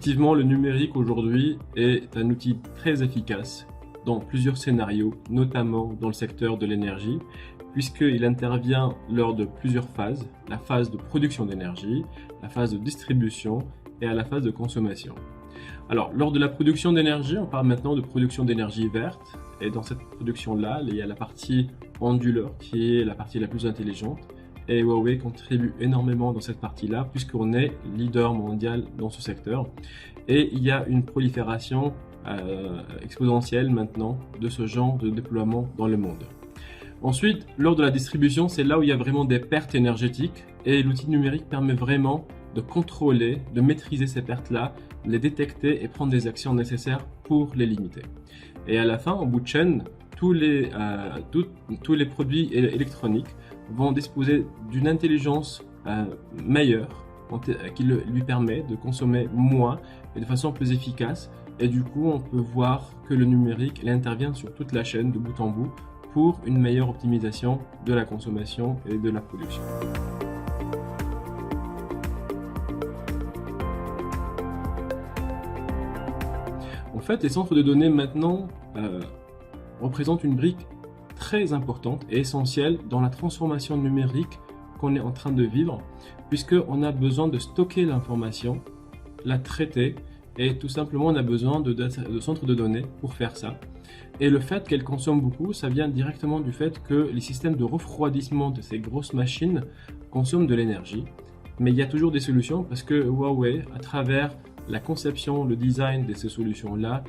Effectivement, le numérique aujourd'hui est un outil très efficace dans plusieurs scénarios, notamment dans le secteur de l'énergie, puisqu'il intervient lors de plusieurs phases, la phase de production d'énergie, la phase de distribution et à la phase de consommation. Alors, lors de la production d'énergie, on parle maintenant de production d'énergie verte, et dans cette production-là, il y a la partie onduleur qui est la partie la plus intelligente, et Huawei contribue énormément dans cette partie-là, puisqu'on est leader mondial dans ce secteur, et il y a une prolifération exponentielle maintenant de ce genre de déploiement dans le monde. Ensuite, lors de la distribution, c'est là où il y a vraiment des pertes énergétiques, et l'outil numérique permet vraiment de contrôler, de maîtriser ces pertes-là, les détecter et prendre des actions nécessaires pour les limiter. Et à la fin, en bout de chaîne, tous les produits électroniques vont disposer d'une intelligence meilleure qui lui permet de consommer moins et de façon plus efficace. Et du coup, on peut voir que le numérique, il intervient sur toute la chaîne de bout en bout pour une meilleure optimisation de la consommation et de la production. En fait, les centres de données maintenant représentent une brique très importante et essentielle dans la transformation numérique qu'on est en train de vivre, puisqu'on a besoin de stocker l'information, la traiter, et tout simplement on a besoin de centres de données pour faire ça. Et le fait qu'elles consomment beaucoup, ça vient directement du fait que les systèmes de refroidissement de ces grosses machines consomment de l'énergie. Mais il y a toujours des solutions, parce que Huawei, à travers la conception, le design de ces solutions-là,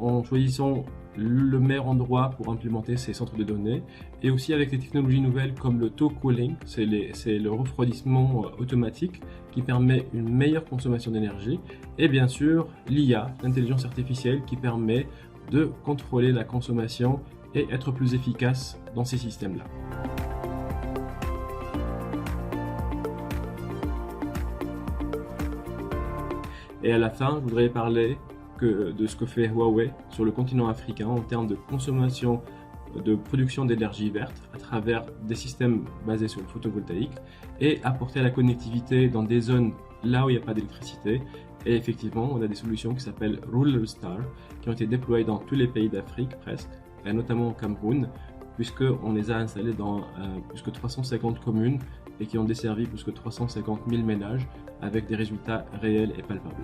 en choisissant le meilleur endroit pour implémenter ces centres de données, et aussi avec des technologies nouvelles comme le tow cooling, c'est le refroidissement automatique qui permet une meilleure consommation d'énergie, et bien sûr l'IA, l'intelligence artificielle, qui permet de contrôler la consommation et être plus efficace dans ces systèmes-là. Et à la fin, je voudrais parler de ce que fait Huawei sur le continent africain en termes de consommation, de production d'énergie verte à travers des systèmes basés sur le photovoltaïque, et apporter la connectivité dans des zones là où il n'y a pas d'électricité. Et effectivement, on a des solutions qui s'appellent Rural Star, qui ont été déployées dans tous les pays d'Afrique presque, et notamment au Cameroun, puisqu'on les a installées dans plus que 350 communes et qui ont desservi plus que 350 000 ménages avec des résultats réels et palpables.